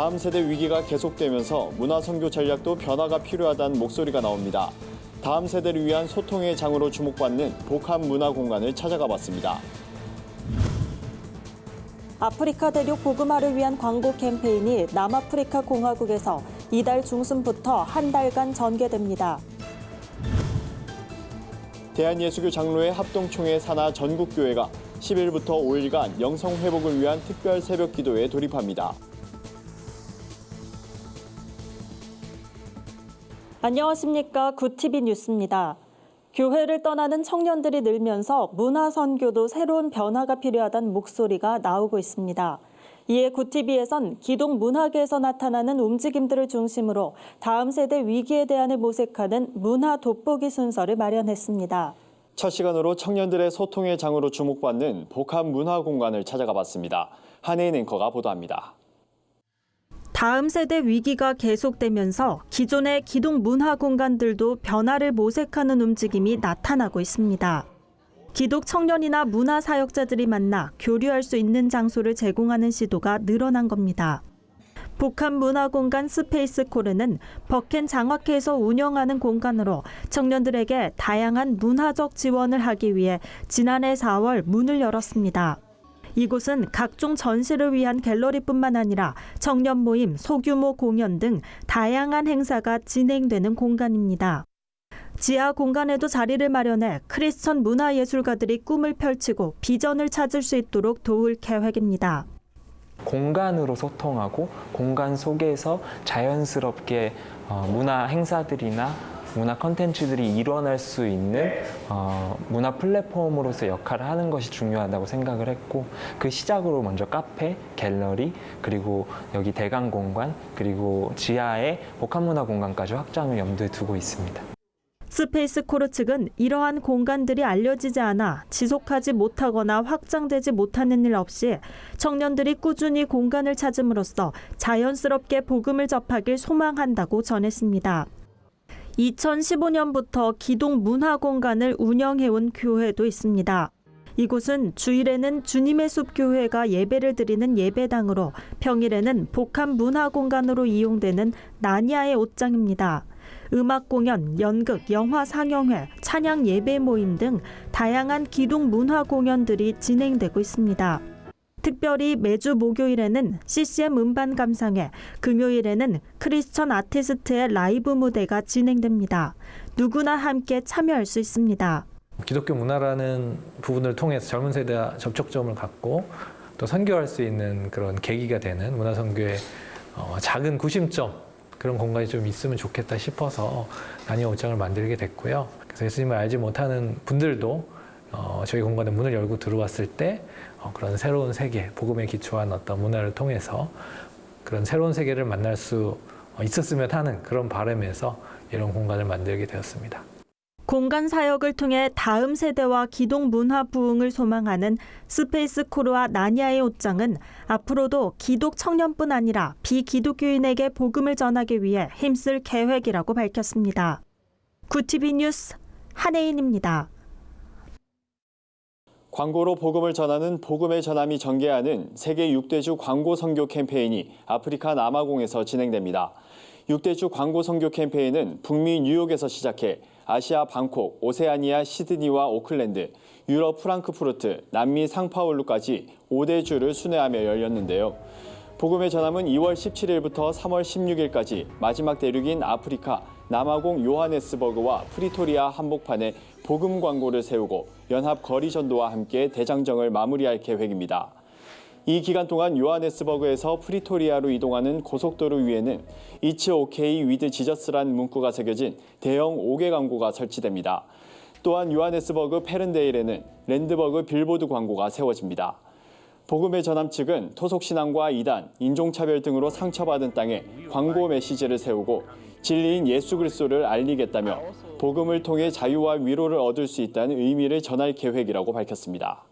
다음 세대 위기가 계속되면서 문화선교 전략도 변화가 필요하다는 목소리가 나옵니다. 다음 세대를 위한 소통의 장으로 주목받는 복합 문화 공간을 찾아가 봤습니다. 아프리카 대륙 복음화를 위한 광고 캠페인이 남아프리카 공화국에서 이달 중순부터 한 달간 전개됩니다. 대한예수교 장로회 합동총회 산하 전국교회가 10일부터 5일간 영성 회복을 위한 특별 새벽 기도에 돌입합니다. 안녕하십니까. 굿TV 뉴스입니다. 교회를 떠나는 청년들이 늘면서 문화선교도 새로운 변화가 필요하다는 목소리가 나오고 있습니다. 이에 굿TV에선 기독 문화계에서 나타나는 움직임들을 중심으로 다음 세대 위기에 대안을 모색하는 문화 돋보기 순서를 마련했습니다. 첫 시간으로 청년들의 소통의 장으로 주목받는 복합 문화 공간을 찾아가 봤습니다. 한혜인 앵커가 보도합니다. 다음 세대 위기가 계속되면서 기존의 기독 문화 공간들도 변화를 모색하는 움직임이 나타나고 있습니다. 기독 청년이나 문화 사역자들이 만나 교류할 수 있는 장소를 제공하는 시도가 늘어난 겁니다. 복합 문화 공간 스페이스 코르는 버켄 장학회에서 운영하는 공간으로 청년들에게 다양한 문화적 지원을 하기 위해 지난해 4월 문을 열었습니다. 이곳은 각종 전시를 위한 갤러리뿐만 아니라 청년 모임, 소규모 공연 등 다양한 행사가 진행되는 공간입니다. 지하 공간에도 자리를 마련해 크리스천 문화예술가들이 꿈을 펼치고 비전을 찾을 수 있도록 도울 계획입니다. 공간으로 소통하고 공간 속에서 자연스럽게 문화 행사들이나 문화 콘텐츠들이 일어날 수 있는 문화 플랫폼으로서 역할을 하는 것이 중요하다고 생각을 했고, 그 시작으로 먼저 카페, 갤러리, 그리고 여기 대강 공간, 그리고 지하에 복합문화 공간까지 확장을 염두에 두고 있습니다. 스페이스 코르 측은 이러한 공간들이 알려지지 않아 지속하지 못하거나 확장되지 못하는 일 없이 청년들이 꾸준히 공간을 찾음으로써 자연스럽게 복음을 접하길 소망한다고 전했습니다. 2015년부터 기독 문화 공간을 운영해온 교회도 있습니다. 이곳은 주일에는 주님의 숲 교회가 예배를 드리는 예배당으로 평일에는 복합 문화 공간으로 이용되는 나니아의 옷장입니다. 음악 공연, 연극, 영화 상영회, 찬양 예배 모임 등 다양한 기독 문화 공연들이 진행되고 있습니다. 특별히 매주 목요일에는 CCM 음반 감상회, 금요일에는 크리스천 아티스트의 라이브 무대가 진행됩니다. 누구나 함께 참여할 수 있습니다. 기독교 문화라는 부분을 통해서 젊은 세대와 접촉점을 갖고 또 선교할 수 있는 그런 계기가 되는 문화선교의 작은 구심점, 그런 공간이 좀 있으면 좋겠다 싶어서 나니아 옷장을 만들게 됐고요. 그래서 예수님을 알지 못하는 분들도 저희 공간에 문을 열고 들어왔을 때 그런 새로운 세계, 복음에 기초한 어떤 문화를 통해서 그런 새로운 세계를 만날 수 있었으면 하는 그런 바람에서 이런 공간을 만들게 되었습니다. 공간 사역을 통해 다음 세대와 기독 문화 부흥을 소망하는 스페이스 코르와 나니아의 옷장은 앞으로도 기독 청년뿐 아니라 비기독교인에게 복음을 전하기 위해 힘쓸 계획이라고 밝혔습니다. 굿TV 뉴스 한혜인입니다. 광고로 복음을 전하는 복음의 전함이 전개하는 세계 6대주 광고 선교 캠페인이 아프리카 남아공에서 진행됩니다. 6대주 광고 선교 캠페인은 북미 뉴욕에서 시작해 아시아 방콕, 오세아니아 시드니와 오클랜드, 유럽 프랑크푸르트, 남미 상파울루까지 5대주를 순회하며 열렸는데요. 복음의 전함은 2월 17일부터 3월 16일까지 마지막 대륙인 아프리카 남아공 요하네스버그와 프리토리아 한복판에 복음 광고를 세우고 연합 거리 전도와 함께 대장정을 마무리할 계획입니다. 이 기간 동안 요하네스버그에서 프리토리아로 이동하는 고속도로 위에는 It's OK with Jesus란 문구가 새겨진 대형 5개 광고가 설치됩니다. 또한 요하네스버그 페른데일에는 랜드버그 빌보드 광고가 세워집니다. 복음의 전함 측은 토속신앙과 이단, 인종차별 등으로 상처받은 땅에 광고 메시지를 세우고 진리인 예수 그리스도를 알리겠다며 복음을 통해 자유와 위로를 얻을 수 있다는 의미를 전할 계획이라고 밝혔습니다.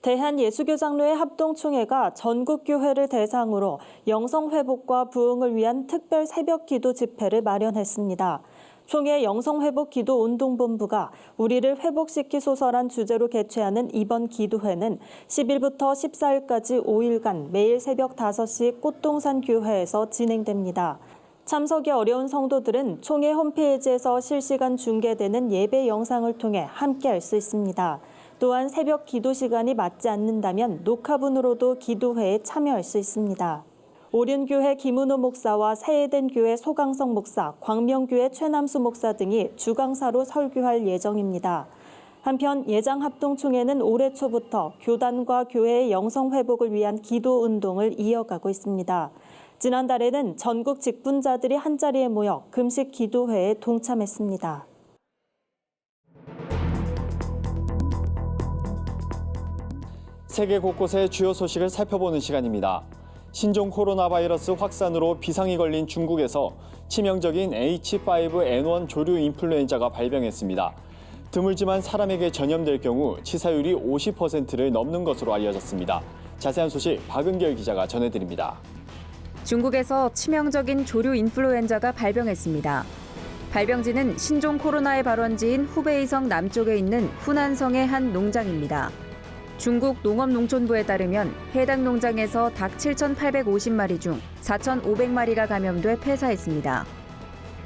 대한예수교장로회 합동총회가 전국교회를 대상으로 영성회복과 부흥을 위한 특별 새벽 기도 집회를 마련했습니다. 총회 영성회복기도운동본부가 우리를 회복시키소서란 주제로 개최하는 이번 기도회는 10일부터 14일까지 5일간 매일 새벽 5시 꽃동산 교회에서 진행됩니다. 참석이 어려운 성도들은 총회 홈페이지에서 실시간 중계되는 예배 영상을 통해 함께할 수 있습니다. 또한 새벽 기도 시간이 맞지 않는다면 녹화분으로도 기도회에 참여할 수 있습니다. 오륜교회 김은호 목사와 새해den교회 소강성 목사, 광명교회 최남수 목사 등이 주강사로 설교할 예정입니다. 한편 예장합동총회는 올해 초부터 교단과 교회의 영성회복을 위한 기도 운동을 이어가고 있습니다. 지난달에는 전국 직분자들이 한자리에 모여 금식 기도회에 동참했습니다. 세계 곳곳의 주요 소식을 살펴보는 시간입니다. 신종 코로나 바이러스 확산으로 비상이 걸린 중국에서 치명적인 H5N1 조류 인플루엔자가 발병했습니다. 드물지만 사람에게 전염될 경우 치사율이 50%를 넘는 것으로 알려졌습니다. 자세한 소식 박은결 기자가 전해드립니다. 중국에서 치명적인 조류 인플루엔자가 발병했습니다. 발병지는 신종 코로나의 발원지인 후베이성 남쪽에 있는 후난성의 한 농장입니다. 중국 농업농촌부에 따르면 해당 농장에서 닭 7,850마리 중 4,500마리가 감염돼 폐사했습니다.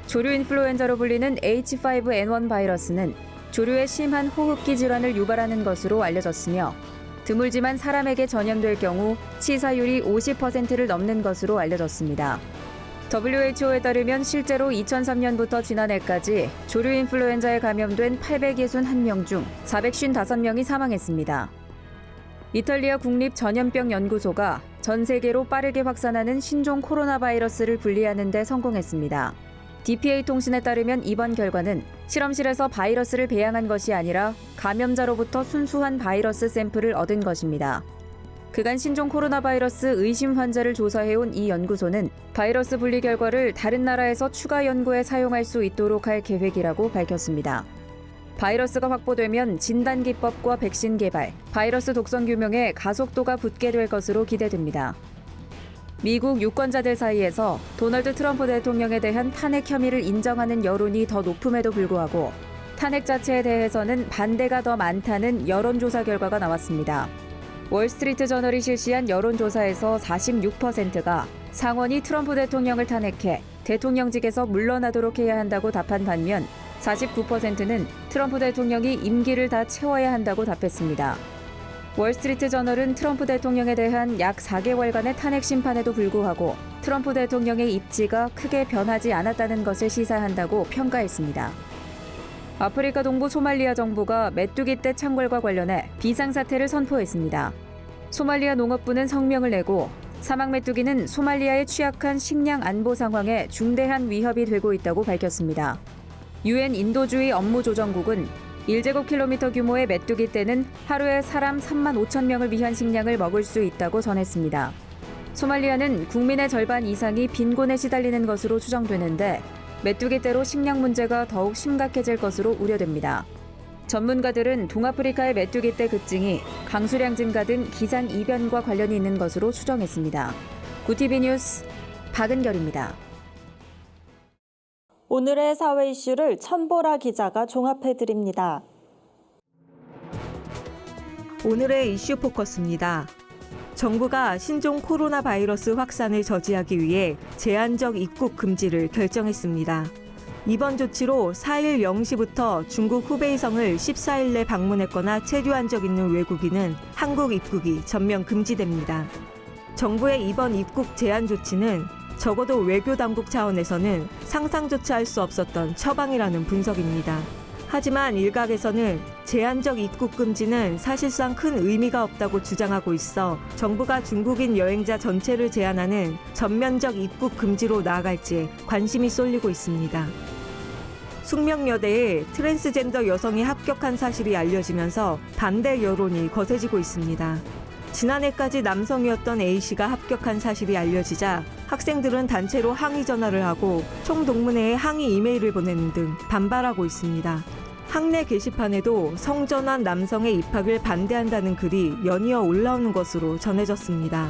조류 인플루엔자로 불리는 H5N1 바이러스는 조류의 심한 호흡기 질환을 유발하는 것으로 알려졌으며 드물지만 사람에게 전염될 경우 치사율이 50%를 넘는 것으로 알려졌습니다. WHO에 따르면 실제로 2003년부터 지난해까지 조류 인플루엔자에 감염된 861명 중 455명이 사망했습니다. 이탈리아 국립전염병연구소가 전 세계로 빠르게 확산하는 신종 코로나 바이러스를 분리하는 데 성공했습니다. DPA 통신에 따르면 이번 결과는 실험실에서 바이러스를 배양한 것이 아니라 감염자로부터 순수한 바이러스 샘플을 얻은 것입니다. 그간 신종 코로나 바이러스 의심 환자를 조사해온 이 연구소는 바이러스 분리 결과를 다른 나라에서 추가 연구에 사용할 수 있도록 할 계획이라고 밝혔습니다. 바이러스가 확보되면 진단 기법과 백신 개발, 바이러스 독성 규명에 가속도가 붙게 될 것으로 기대됩니다. 미국 유권자들 사이에서 도널드 트럼프 대통령에 대한 탄핵 혐의를 인정하는 여론이 더 높음에도 불구하고 탄핵 자체에 대해서는 반대가 더 많다는 여론조사 결과가 나왔습니다. 월스트리트 저널이 실시한 여론조사에서 46%가 상원이 트럼프 대통령을 탄핵해 대통령직에서 물러나도록 해야 한다고 답한 반면 49%는 트럼프 대통령이 임기를 다 채워야 한다고 답했습니다. 월스트리트 저널은 트럼프 대통령에 대한 약 4개월간의 탄핵 심판에도 불구하고 트럼프 대통령의 입지가 크게 변하지 않았다는 것을 시사한다고 평가했습니다. 아프리카 동부 소말리아 정부가 메뚜기 떼 창궐과 관련해 비상사태를 선포했습니다. 소말리아 농업부는 성명을 내고 사막 메뚜기는 소말리아의 취약한 식량 안보 상황에 중대한 위협이 되고 있다고 밝혔습니다. UN 인도주의 업무조정국은 1제곱킬로미터 규모의 메뚜기 떼는 하루에 사람 3만 5천 명을 위한 식량을 먹을 수 있다고 전했습니다. 소말리아는 국민의 절반 이상이 빈곤에 시달리는 것으로 추정되는데 메뚜기 떼로 식량 문제가 더욱 심각해질 것으로 우려됩니다. 전문가들은 동아프리카의 메뚜기 떼 급증이 강수량 증가 등 기상 이변과 관련이 있는 것으로 추정했습니다. 구티비 뉴스 박은결입니다. 오늘의 사회 이슈를 천보라 기자가 종합해드립니다. 오늘의 이슈 포커스입니다. 정부가 신종 코로나 바이러스 확산을 저지하기 위해 제한적 입국 금지를 결정했습니다. 이번 조치로 4일 0시부터 중국 후베이성을 14일 내 방문했거나 체류한 적 있는 외국인은 한국 입국이 전면 금지됩니다. 정부의 이번 입국 제한 조치는 적어도 외교당국 차원에서는 상상조차 할 수 없었던 처방이라는 분석입니다. 하지만 일각에서는 제한적 입국 금지는 사실상 큰 의미가 없다고 주장하고 있어 정부가 중국인 여행자 전체를 제한하는 전면적 입국 금지로 나아갈지 관심이 쏠리고 있습니다. 숙명여대에 트랜스젠더 여성이 합격한 사실이 알려지면서 반대 여론이 거세지고 있습니다. 지난해까지 남성이었던 A씨가 합격한 사실이 알려지자 학생들은 단체로 항의 전화를 하고 총동문회에 항의 이메일을 보내는 등 반발하고 있습니다. 학내 게시판에도 성전환 남성의 입학을 반대한다는 글이 연이어 올라오는 것으로 전해졌습니다.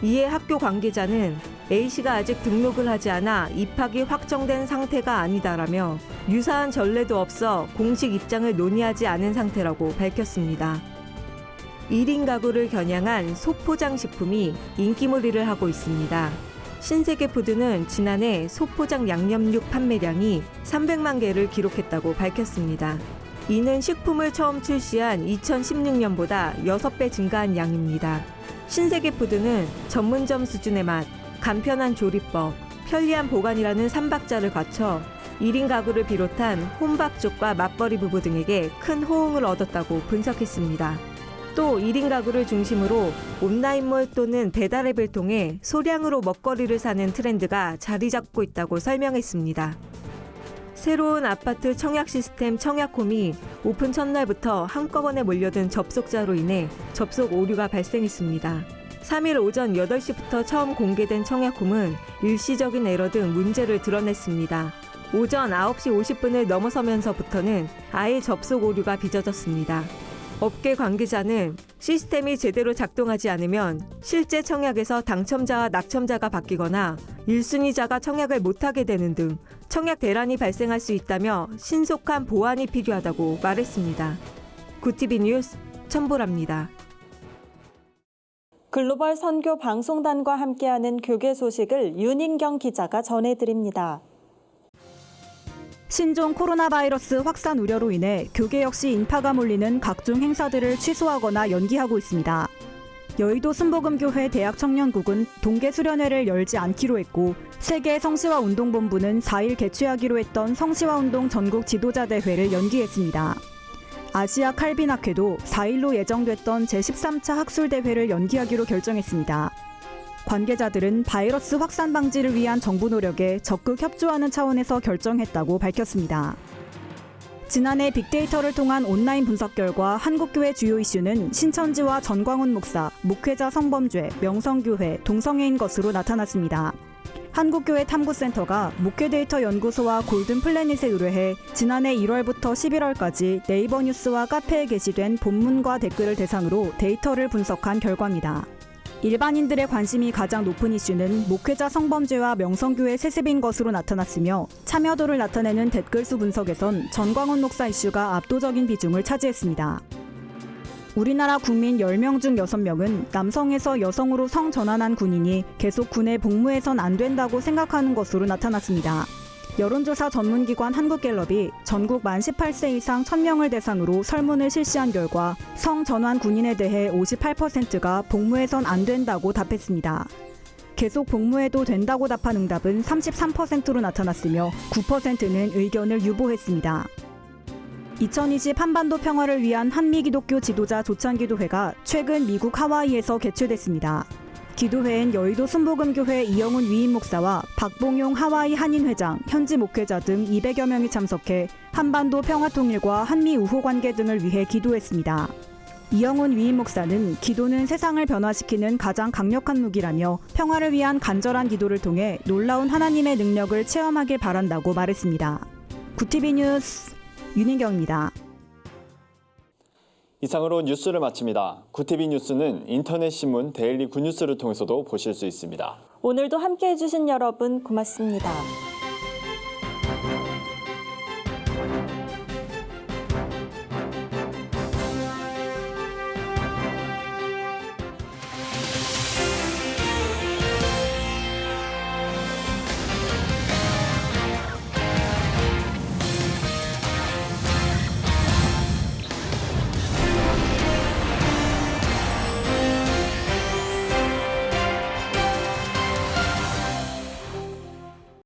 이에 학교 관계자는 A씨가 아직 등록을 하지 않아 입학이 확정된 상태가 아니다라며 유사한 전례도 없어 공식 입장을 논의하지 않은 상태라고 밝혔습니다. 1인 가구를 겨냥한 소포장 식품이 인기몰이를 하고 있습니다. 신세계푸드는 지난해 소포장 양념육 판매량이 300만 개를 기록했다고 밝혔습니다. 이는 식품을 처음 출시한 2016년보다 6배 증가한 양입니다. 신세계푸드는 전문점 수준의 맛, 간편한 조리법, 편리한 보관이라는 3박자를 갖춰 1인 가구를 비롯한 혼밥족과 맞벌이 부부 등에게 큰 호응을 얻었다고 분석했습니다. 또 1인 가구를 중심으로 온라인몰 또는 배달앱을 통해 소량으로 먹거리를 사는 트렌드가 자리 잡고 있다고 설명했습니다. 새로운 아파트 청약 시스템 청약홈이 오픈 첫날부터 한꺼번에 몰려든 접속자로 인해 접속 오류가 발생했습니다. 3일 오전 8시부터 처음 공개된 청약홈은 일시적인 에러 등 문제를 드러냈습니다. 오전 9시 50분을 넘어서면서부터는 아예 접속 오류가 빚어졌습니다. 업계 관계자는 시스템이 제대로 작동하지 않으면 실제 청약에서 당첨자와 낙첨자가 바뀌거나 1순위자가 청약을 못하게 되는 등 청약 대란이 발생할 수 있다며 신속한 보완이 필요하다고 말했습니다. 구티비 뉴스 천보라입니다. 글로벌 선교 방송단과 함께하는 교계 소식을 윤인경 기자가 전해드립니다. 신종 코로나 바이러스 확산 우려로 인해 교계 역시 인파가 몰리는 각종 행사들을 취소하거나 연기하고 있습니다. 여의도 순복음교회 대학청년국은 동계수련회를 열지 않기로 했고 세계 성시화운동본부는 4일 개최하기로 했던 성시화운동 전국 지도자대회를 연기했습니다. 아시아 칼빈학회도 4일로 예정됐던 제13차 학술대회를 연기하기로 결정했습니다. 관계자들은 바이러스 확산 방지를 위한 정부 노력에 적극 협조하는 차원에서 결정했다고 밝혔습니다. 지난해 빅데이터를 통한 온라인 분석 결과 한국교회 주요 이슈는 신천지와 전광훈 목사, 목회자 성범죄, 명성교회, 동성애인 것으로 나타났습니다. 한국교회 탐구센터가 목회데이터 연구소와 골든플래닛에 의뢰해 지난해 1월부터 11월까지 네이버 뉴스와 카페에 게시된 본문과 댓글을 대상으로 데이터를 분석한 결과입니다. 일반인들의 관심이 가장 높은 이슈는 목회자 성범죄와 명성교회 세습인 것으로 나타났으며 참여도를 나타내는 댓글수 분석에선 전광훈 목사 이슈가 압도적인 비중을 차지했습니다. 우리나라 국민 10명 중 6명은 남성에서 여성으로 성전환한 군인이 계속 군에 복무해선 안 된다고 생각하는 것으로 나타났습니다. 여론조사 전문기관 한국갤럽이 전국 만 18세 이상 1000명을 대상으로 설문을 실시한 결과 성전환 군인에 대해 58%가 복무해선 안 된다고 답했습니다. 계속 복무해도 된다고 답한 응답은 33%로 나타났으며 9%는 의견을 유보했습니다. 2020 한반도 평화를 위한 한미기독교 지도자 조찬기도회가 최근 미국 하와이에서 개최됐습니다. 기도회엔 여의도 순복음교회 이영훈 위임 목사와 박봉용 하와이 한인회장, 현지 목회자 등 200여 명이 참석해 한반도 평화통일과 한미 우호 관계 등을 위해 기도했습니다. 이영훈 위임 목사는 기도는 세상을 변화시키는 가장 강력한 무기라며 평화를 위한 간절한 기도를 통해 놀라운 하나님의 능력을 체험하길 바란다고 말했습니다. 구티비 뉴스 윤인경입니다. 이상으로 뉴스를 마칩니다. 구티비 뉴스는 인터넷 신문 데일리 굿뉴스를 통해서도 보실 수 있습니다. 오늘도 함께해 주신 여러분 고맙습니다.